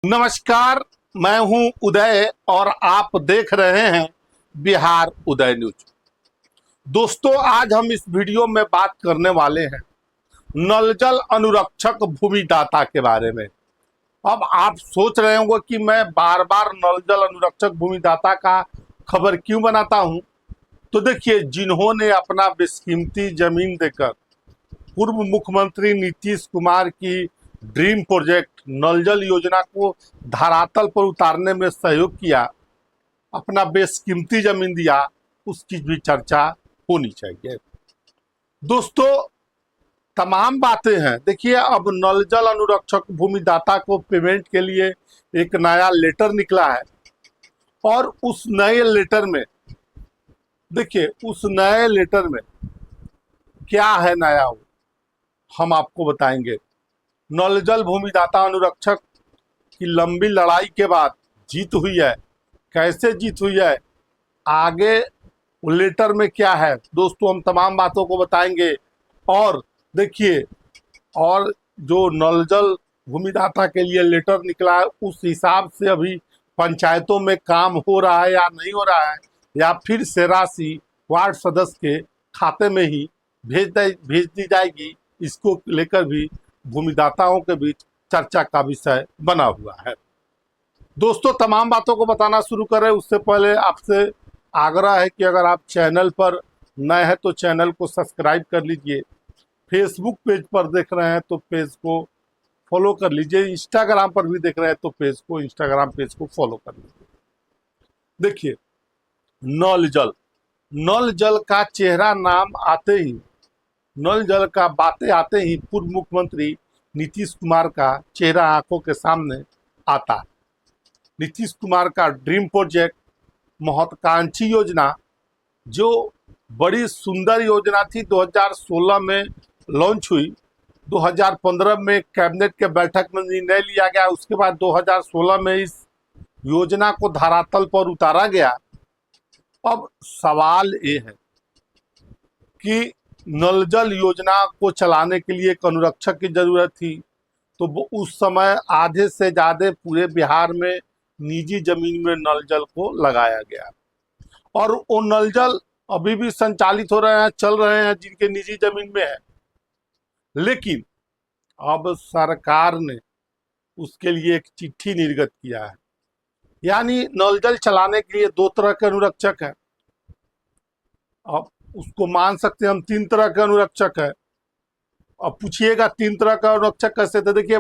नमस्कार। मैं हूं उदय और आप देख रहे हैं बिहार उदय न्यूज। दोस्तों, आज हम इस वीडियो में बात करने वाले हैं नल जल अनुरक्षक भूमिदाता के बारे में। अब आप सोच रहे होंगे कि मैं बार बार नल जल अनुरक्षक भूमिदाता का खबर क्यों बनाता हूं। तो देखिए, जिन्होंने अपना बेशकीमती जमीन देकर पूर्व मुख्यमंत्री नीतीश कुमार की ड्रीम प्रोजेक्ट नल जल योजना को धरातल पर उतारने में सहयोग किया, अपना बेशकीमती जमीन दिया, उसकी भी चर्चा होनी चाहिए। दोस्तों, तमाम बातें हैं। देखिए, अब नल जल अनुरक्षक भूमिदाता को पेमेंट के लिए एक नया लेटर निकला है और उस नए लेटर में देखिए, उस नए लेटर में क्या है नया, वो हम आपको बताएंगे। नल जल भूमिदाता अनुरक्षक की लंबी लड़ाई के बाद जीत हुई है। कैसे जीत हुई है, आगे लेटर में क्या है, दोस्तों हम तमाम बातों को बताएंगे। और देखिए, और जो नल जल भूमिदाता के लिए लेटर निकला है, उस हिसाब से अभी पंचायतों में काम हो रहा है या नहीं हो रहा है, या फिर से राशि वार्ड सदस्य के खाते में ही भेज दी जाएगी, इसको लेकर भी भूमिदाताओं के बीच चर्चा का विषय बना हुआ है। दोस्तों, तमाम बातों को बताना शुरू करें उससे पहले आपसे आग्रह है कि अगर आप चैनल पर नए हैं तो चैनल को सब्सक्राइब कर लीजिए। फेसबुक पेज पर देख रहे हैं तो पेज को फॉलो कर लीजिए। इंस्टाग्राम पर भी देख रहे हैं तो इंस्टाग्राम पेज को फॉलो कर लीजिए। देखिए, नल जल का चेहरा नाम आते ही, नल जल का बातें आते ही पूर्व मुख्यमंत्री नीतीश कुमार का चेहरा आंखों के सामने आता है। नीतीश कुमार का ड्रीम प्रोजेक्ट, महत्वाकांक्षी योजना, जो बड़ी सुंदर योजना थी, 2016 में लॉन्च हुई। 2015 में कैबिनेट के बैठक में निर्णय लिया गया। उसके बाद 2016 में इस योजना को धरातल पर उतारा गया। अब सवाल ये है कि नल जल योजना को चलाने के लिए एक अनुरक्षक की जरूरत थी, तो वो उस समय आधे से ज़्यादा पूरे बिहार में निजी जमीन में नल जल को लगाया गया। और वो नल जल अभी भी संचालित हो रहे हैं, चल रहे हैं, जिनके निजी जमीन में है। लेकिन अब सरकार ने उसके लिए एक चिट्ठी निर्गत किया है। यानी नल जल चलाने के लिए दो तरह के अनुरक्षक हैं। अब उसको मान सकते हैं हम तीन तरह के अनुरक्षक है। अब पूछिएगा तीन तरह का अनुरक्षक कैसे थे। देखिए,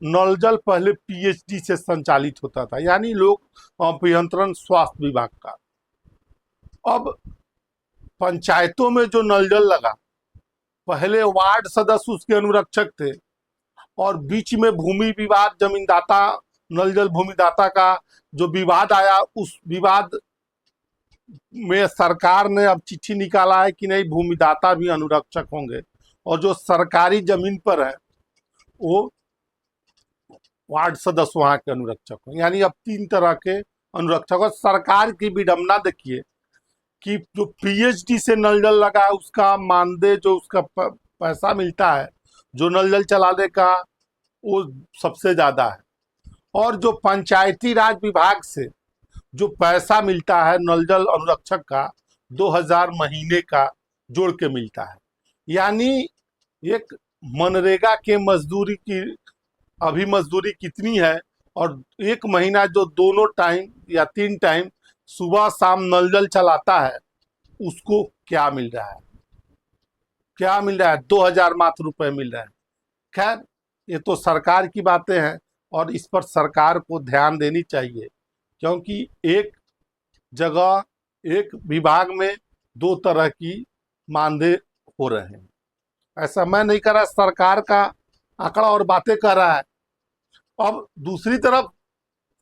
नल जल पहले पीएचडी से संचालित होता था, यानी लोक अभियंत्रण स्वास्थ्य विभाग का। अब पंचायतों में जो नल जल लगा, पहले वार्ड सदस्य उसके अनुरक्षक थे, और बीच में भूमि विवाद, जमीनदाता नल जल भूमिदाता का जो विवाद आया, उस विवाद में सरकार ने अब चिट्ठी निकाला है कि नहीं, भूमिदाता भी अनुरक्षक होंगे, और जो सरकारी जमीन पर है वो वार्ड सदस्य वहां के अनुरक्षक होंगे। यानी अब तीन तरह के अनुरक्षक। और सरकार की विडंबना देखिए कि जो पीएचडी से नल जल लगा है, उसका मानदेय, जो उसका पैसा मिलता है जो नल जल चलाने का, वो सबसे ज्यादा है। और जो पंचायती राज विभाग से जो पैसा मिलता है नल जल अनुरक्षक का, 2000 महीने का जोड़ के मिलता है। यानी एक मनरेगा के मजदूरी की अभी मजदूरी कितनी है, और एक महीना जो दोनों टाइम या तीन टाइम सुबह शाम नल जल चलाता है, उसको क्या मिल रहा है, 2000 मात्र रुपए मिल रहा है। खैर, ये तो सरकार की बातें हैं और इस पर सरकार को ध्यान देनी चाहिए, क्योंकि एक जगह एक विभाग में दो तरह की मानदेय हो रहे हैं। ऐसा मैं नहीं कर रहा, सरकार का आंकड़ा और बातें कर रहा है। अब दूसरी तरफ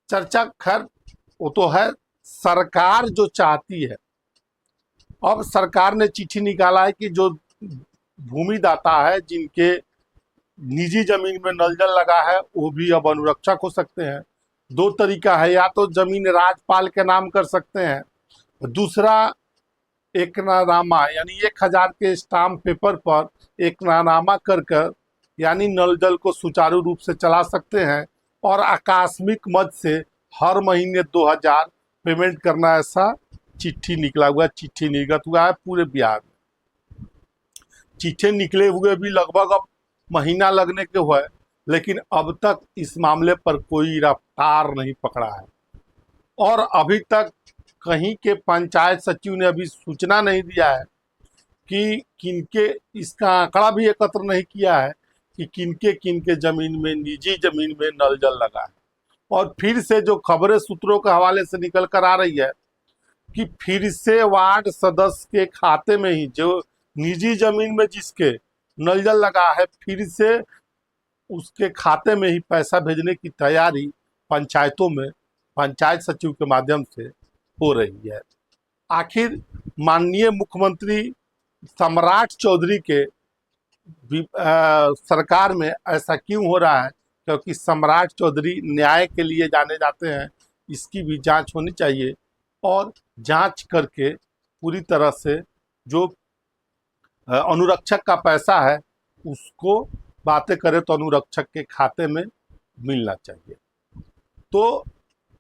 चर्चा, खैर वो तो है, सरकार जो चाहती है, अब सरकार ने चिट्ठी निकाला है कि जो भूमिदाता है जिनके निजी जमीन में नल जल लगा है, वो भी अब अनुरक्षक हो सकते हैं। दो तरीका है, या तो जमीन राज्यपाल के नाम कर सकते हैं, दूसरा एकनामा, यानी 1000 के स्टाम्प पेपर पर एकनामा कर यानी नल जल को सुचारू रूप से चला सकते हैं। और आकस्मिक मद से हर महीने 2000 पेमेंट करना, ऐसा चिट्ठी निकला हुआ, चिट्ठी निर्गत हुआ है पूरे बिहार में। चिट्ठी निकले हुए भी लगभग अब महीना लगने के हुए, लेकिन अब तक इस मामले पर कोई रफ्तार नहीं पकड़ा है और अभी तक कहीं के पंचायत सचिव ने अभी सूचना नहीं दिया है कि किनके, इसका आंकड़ा भी एकत्र नहीं किया है कि किनके किनके जमीन में, निजी जमीन में नल जल लगा है। और फिर से जो खबरें सूत्रों के हवाले से निकल कर आ रही है कि फिर से वार्ड सदस्य के खाते में ही, जो निजी जमीन में जिसके नल जल लगा है, फिर से उसके खाते में ही पैसा भेजने की तैयारी पंचायतों में पंचायत सचिव के माध्यम से हो रही है। आखिर माननीय मुख्यमंत्री सम्राट चौधरी के सरकार में ऐसा क्यों हो रहा है? क्योंकि सम्राट चौधरी न्याय के लिए जाने जाते हैं। इसकी भी जांच होनी चाहिए और जांच करके पूरी तरह से जो अनुरक्षक का पैसा है उसको बातें करें तो अनुरक्षक के खाते में मिलना चाहिए। तो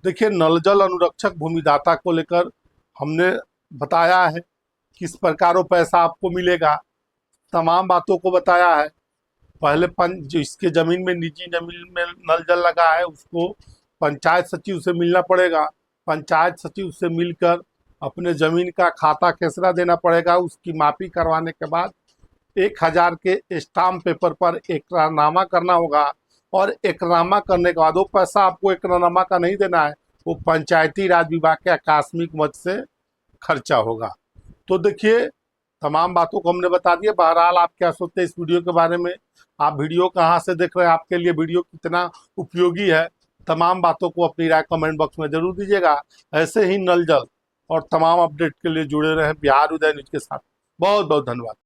देखिए, नल जल अनुरक्षक भूमिदाता को लेकर हमने बताया है किस प्रकार वो पैसा आपको मिलेगा, तमाम बातों को बताया है। पहले जो इसके ज़मीन में, निजी जमीन में नल जल लगा है, उसको पंचायत सचिव से मिलना पड़ेगा। पंचायत सचिव से मिलकर अपने ज़मीन का खाता खेसरा देना पड़ेगा। उसकी मापी करवाने के बाद 1000 के स्टाम्प पेपर पर एकरारनामा करना होगा और एकरारनामा करने के बाद वो पैसा आपको एकरारनामा का नहीं देना है, वो पंचायती राज विभाग के आकस्मिक मद से खर्चा होगा। तो देखिए, तमाम बातों को हमने बता दिया। बहरहाल आप क्या सोचते हैं इस वीडियो के बारे में? आप वीडियो कहाँ से देख रहे हैं? आपके लिए वीडियो कितना उपयोगी है? तमाम बातों को अपनी राय कमेंट बॉक्स में जरूर दीजिएगा। ऐसे ही नल जल और तमाम अपडेट के लिए जुड़े रहें बिहार उदय न्यूज के साथ। बहुत बहुत धन्यवाद।